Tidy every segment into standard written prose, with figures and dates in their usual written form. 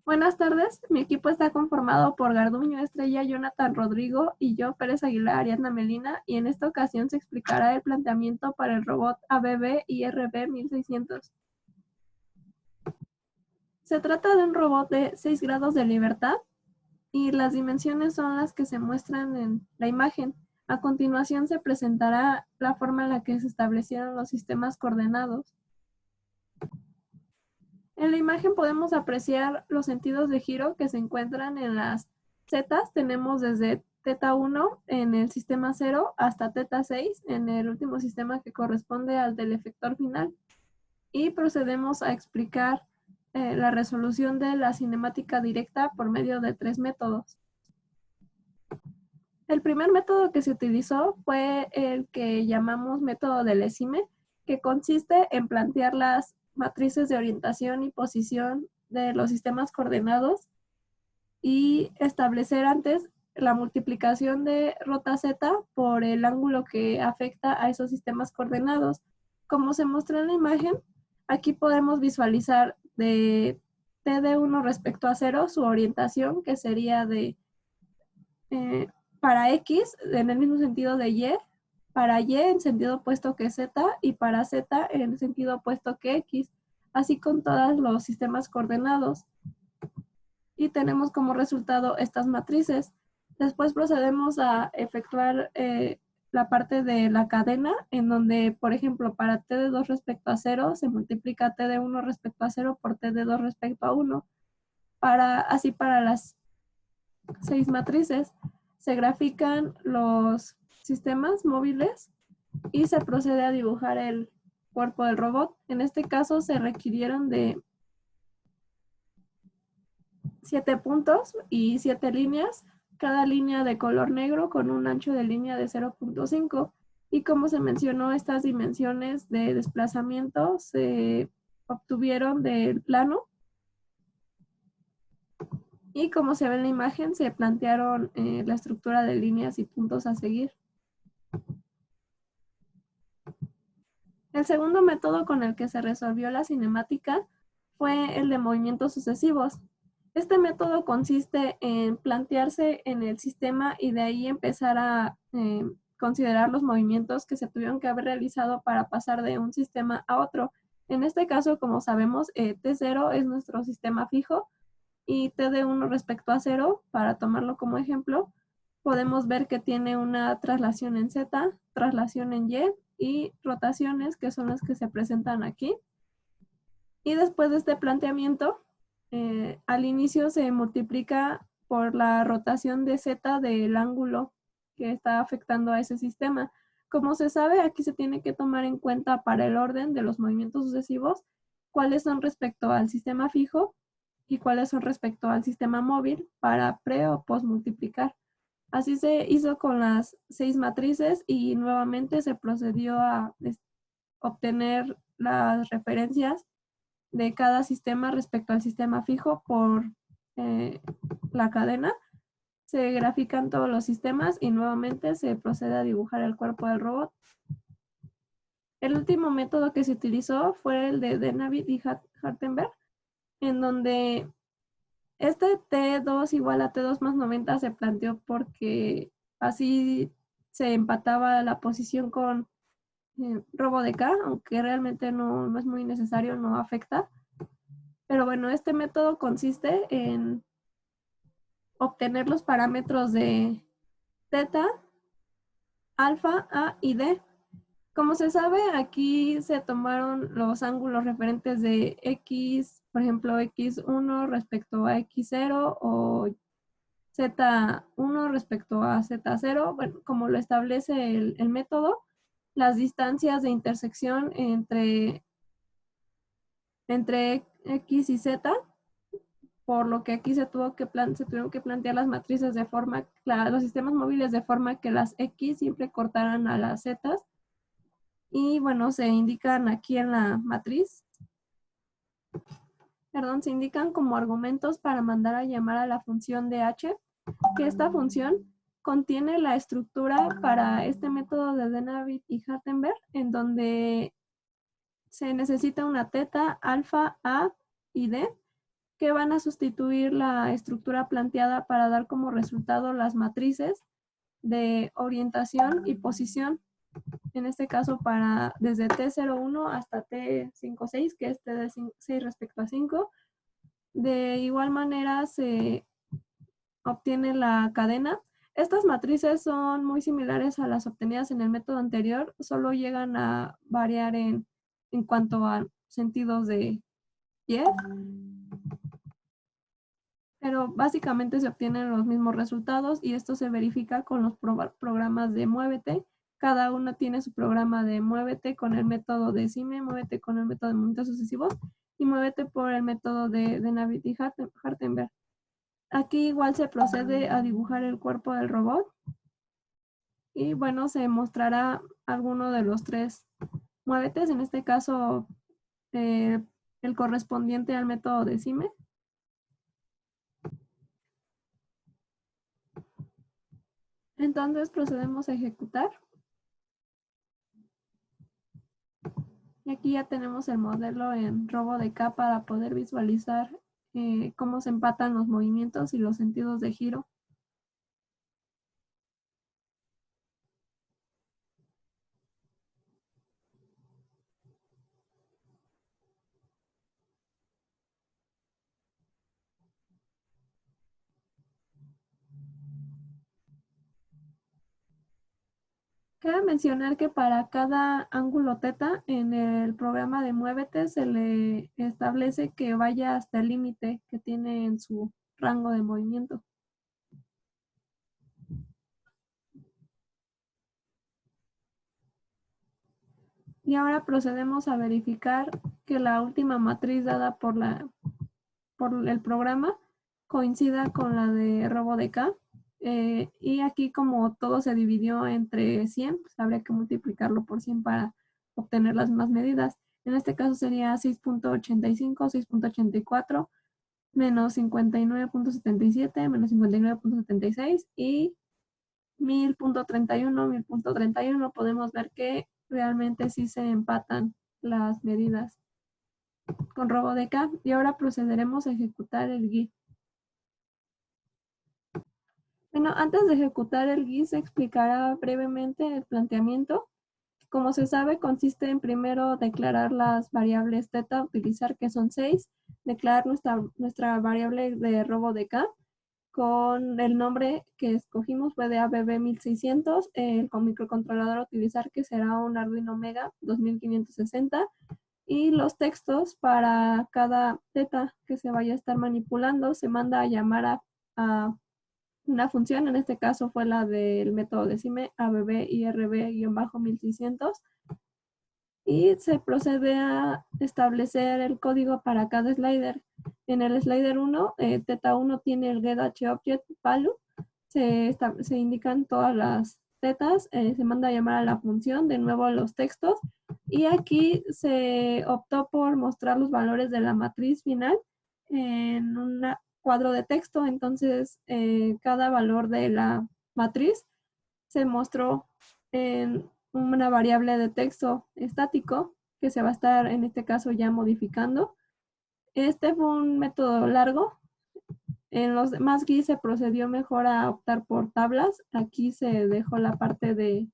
Buenas tardes, mi equipo está conformado por Garduño Estrella, Jonathan Rodrigo y yo, Pérez Aguilar, Ariadna Melina, y en esta ocasión se explicará el planteamiento para el robot ABB IRB 1600. Se trata de un robot de 6 grados de libertad y las dimensiones son las que se muestran en la imagen. A continuación se presentará la forma en la que se establecieron los sistemas coordenados. En la imagen podemos apreciar los sentidos de giro que se encuentran en las zetas. Tenemos desde teta 1 en el sistema 0 hasta teta 6 en el último sistema que corresponde al del efector final. Y procedemos a explicar la resolución de la cinemática directa por medio de 3 métodos. El primer método que se utilizó fue el que llamamos método de Lessime, que consiste en plantear las matrices de orientación y posición de los sistemas coordenados y establecer antes la multiplicación de rota z por el ángulo que afecta a esos sistemas coordenados. Como se muestra en la imagen, aquí podemos visualizar de t de 1 respecto a 0 su orientación, que sería de para X en el mismo sentido de Y, para Y en sentido opuesto que Z y para Z en sentido opuesto que X, así con todos los sistemas coordenados. Y tenemos como resultado estas matrices. Después procedemos a efectuar la parte de la cadena, en donde, por ejemplo, para t de 2 respecto a 0, se multiplica t de 1 respecto a 0 por t de 2 respecto a 1. Así para las 6 matrices se grafican los sistemas móviles y se procede a dibujar el cuerpo del robot. En este caso se requirieron de 7 puntos y 7 líneas, cada línea de color negro con un ancho de línea de 0.5. Y como se mencionó, estas dimensiones de desplazamiento se obtuvieron del plano. Y como se ve en la imagen, se plantearon la estructura de líneas y puntos a seguir. El segundo método con el que se resolvió la cinemática fue el de movimientos sucesivos. Este método consiste en plantearse en el sistema y de ahí empezar a considerar los movimientos que se tuvieron que haber realizado para pasar de un sistema a otro. En este caso, como sabemos, T0 es nuestro sistema fijo y T de 1 respecto a 0, para tomarlo como ejemplo, podemos ver que tiene una traslación en Z, traslación en Y y rotaciones, que son las que se presentan aquí. Y después de este planteamiento, al inicio se multiplica por la rotación de Z del ángulo que está afectando a ese sistema. Como se sabe, aquí se tiene que tomar en cuenta para el orden de los movimientos sucesivos cuáles son respecto al sistema fijo y cuáles son respecto al sistema móvil para pre o post multiplicar. Así se hizo con las 6 matrices y nuevamente se procedió a obtener las referencias de cada sistema respecto al sistema fijo por la cadena. Se grafican todos los sistemas y nuevamente se procede a dibujar el cuerpo del robot. El último método que se utilizó fue el de Denavit y Hartenberg, en donde este T2 igual a T2 más 90 se planteó porque así se empataba la posición con robo de K, aunque realmente no es muy necesario, no afecta. Pero bueno, este método consiste en obtener los parámetros de teta, alfa, A y D. Como se sabe, aquí se tomaron los ángulos referentes de X, por ejemplo, X1 respecto a X0 o Z1 respecto a Z0, bueno, como lo establece el método, las distancias de intersección entre X y Z, por lo que aquí se tuvieron que plantear las matrices de forma, los sistemas móviles de forma que las X siempre cortaran a las Z. Y bueno, se indican aquí en la matriz, se indican como argumentos para mandar a llamar a la función de h, que esta función contiene la estructura para este método de Denavit y Hartenberg, en donde se necesita una teta, alfa, A y D, que van a sustituir la estructura planteada para dar como resultado las matrices de orientación y posición. En este caso desde T01 hasta T56, que es T6 respecto a 5. De igual manera se obtiene la cadena. Estas matrices son muy similares a las obtenidas en el método anterior, solo llegan a variar en cuanto a sentidos de Y, pero básicamente se obtienen los mismos resultados y esto se verifica con los programas de Muévete. Cada uno tiene su programa de Muévete con el método de CIME, Muévete con el método de movimientos sucesivos y Muévete por el método de Navit y Hartenberg. Aquí igual se procede a dibujar el cuerpo del robot y bueno, se mostrará alguno de los tres muévetes, en este caso el correspondiente al método de CIME. Entonces procedemos a ejecutar. Y aquí ya tenemos el modelo en RoboDK para poder visualizar cómo se empatan los movimientos y los sentidos de giro. Cabe mencionar que para cada ángulo teta en el programa de Muévete se le establece que vaya hasta el límite que tiene en su rango de movimiento. Y ahora procedemos a verificar que la última matriz dada por el programa coincida con la de RoboDK. Y aquí como todo se dividió entre 100, pues habría que multiplicarlo por 100 para obtener las mismas medidas. En este caso sería 6.85, 6.84, menos 59.77, menos 59.76 y 1000.31, 1000.31. Podemos ver que realmente sí se empatan las medidas con RoboDK. Y ahora procederemos a ejecutar el GUI. Bueno, antes de ejecutar el GUI se explicará brevemente el planteamiento. Como se sabe, consiste en primero declarar las variables teta a utilizar, que son 6, declarar nuestra variable de RoboDK con el nombre que escogimos, fue de ABB1600, con microcontrolador a utilizar, que será un Arduino Mega 2560, y los textos para cada teta que se vaya a estar manipulando se manda a llamar a una función. En este caso fue la del método de CIME, ABB-IRB-1600, y se procede a establecer el código para cada slider. En el slider 1, teta 1 tiene el getHObject value, se indican todas las tetas, se manda a llamar a la función, de nuevo los textos, y aquí se optó por mostrar los valores de la matriz final en un cuadro de texto. Entonces cada valor de la matriz se mostró en una variable de texto estático que se va a estar en este caso ya modificando. Este fue un método largo. En los demás GUIs se procedió mejor a optar por tablas. Aquí se dejó la parte de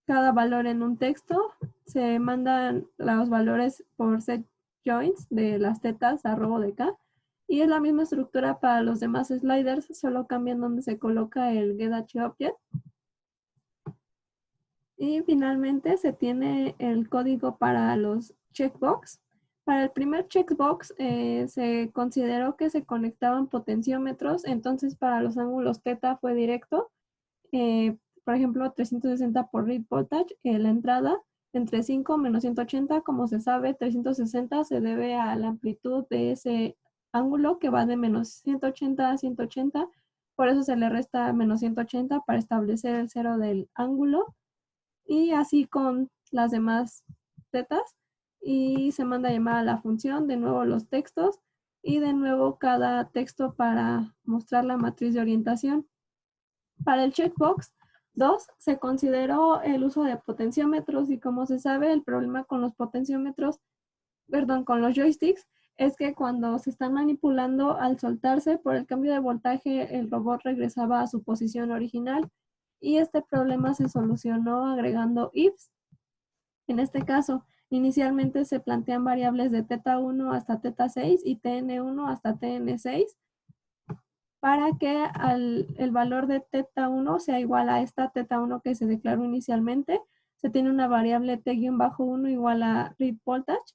cada valor en un texto. Se mandan los valores por set joins de las tetas a RoboDK. Y es la misma estructura para los demás sliders, solo cambian donde se coloca el getHObject. Y finalmente se tiene el código para los checkbox. Para el primer checkbox se consideró que se conectaban potenciómetros, entonces para los ángulos teta fue directo. Por ejemplo, 360 por read voltage, la entrada entre 5 menos 180, como se sabe, 360 se debe a la amplitud de ese ángulo que va de menos 180 a 180, por eso se le resta menos 180 para establecer el cero del ángulo. Y así con las demás tetas, y se manda a llamar a la función, de nuevo los textos y de nuevo cada texto para mostrar la matriz de orientación. Para el checkbox 2 se consideró el uso de potenciómetros, y como se sabe, el problema con los potenciómetros, con los joysticks, es que cuando se están manipulando, al soltarse por el cambio de voltaje, el robot regresaba a su posición original y este problema se solucionó agregando ifs. En este caso, inicialmente se plantean variables de θ1 hasta θ6 y tn1 hasta tn6 para que el valor de θ1 sea igual a esta θ1 que se declaró inicialmente. Se tiene una variable t-1 igual a read voltage,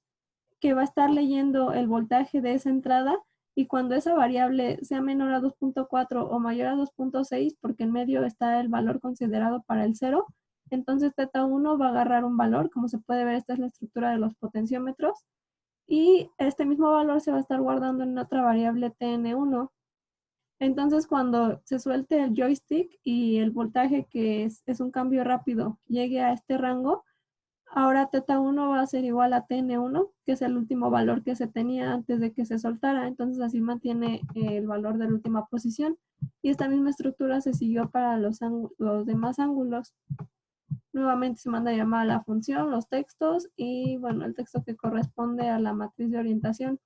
que va a estar leyendo el voltaje de esa entrada, y cuando esa variable sea menor a 2.4 o mayor a 2.6, porque en medio está el valor considerado para el 0, entonces θ1 va a agarrar un valor. Como se puede ver, esta es la estructura de los potenciómetros, y este mismo valor se va a estar guardando en otra variable tn1. Entonces, cuando se suelte el joystick y el voltaje, que es un cambio rápido, llegue a este rango, ahora θ1 va a ser igual a tn1, que es el último valor que se tenía antes de que se soltara. Entonces así mantiene el valor de la última posición. Y esta misma estructura se siguió para los demás ángulos. Nuevamente se manda a llamar a la función, los textos y bueno, el texto que corresponde a la matriz de orientación.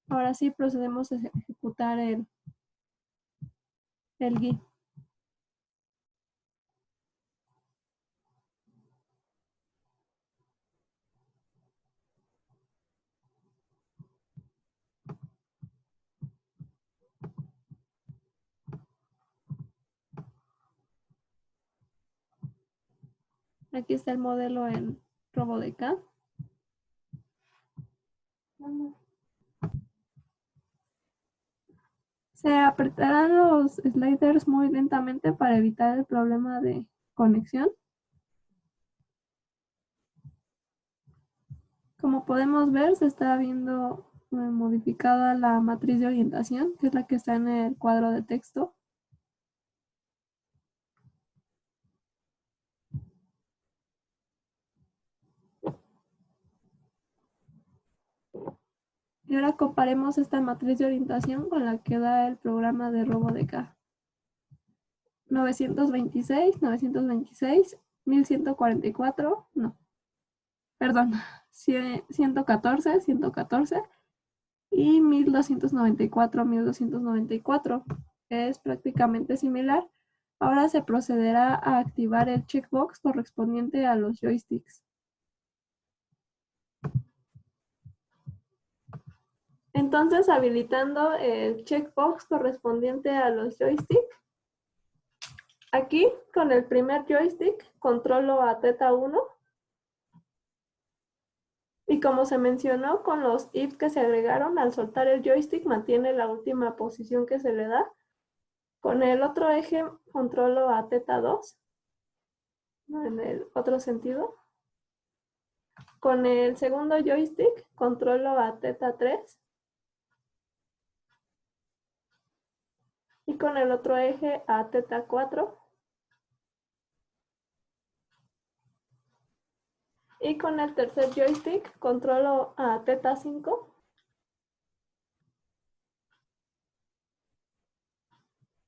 Ahora sí procedemos a ejecutar el GUI. Aquí está el modelo en RoboDK. Se apretarán los sliders muy lentamente para evitar el problema de conexión. Como podemos ver, se está viendo modificada la matriz de orientación, que es la que está en el cuadro de texto. Y ahora comparemos esta matriz de orientación con la que da el programa de RoboDK. 926, 926, 1144, no, perdón, 114, 114 y 1294, 1294. Es prácticamente similar. Ahora se procederá a activar el checkbox correspondiente a los joysticks. Entonces, habilitando el checkbox correspondiente a los joysticks, aquí con el primer joystick controlo a θ1, y como se mencionó, con los ifs que se agregaron, al soltar el joystick mantiene la última posición que se le da. Con el otro eje controlo a θ2, en el otro sentido. Con el segundo joystick controlo a θ3. Y con el otro eje a θ4. Y con el tercer joystick controlo a θ5.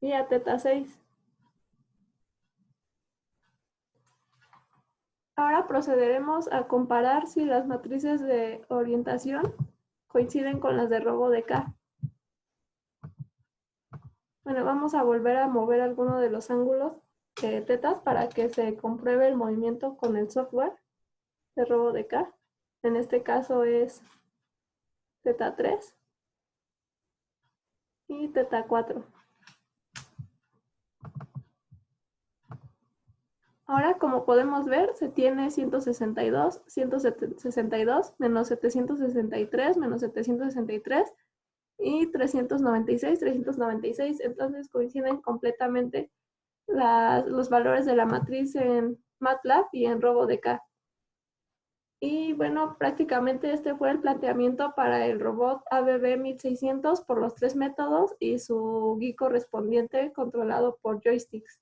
Y a θ6. Ahora procederemos a comparar si las matrices de orientación coinciden con las de RoboDK. Bueno, vamos a volver a mover alguno de los ángulos de tetas para que se compruebe el movimiento con el software de RoboDK. En este caso es θ3 y θ4. Ahora, como podemos ver, se tiene 162, 162, menos 763, menos 763 y 396, 396. Entonces coinciden completamente los valores de la matriz en MATLAB y en RoboDK. Y bueno, prácticamente este fue el planteamiento para el robot ABB 1600 por los tres métodos y su GUI correspondiente controlado por joysticks.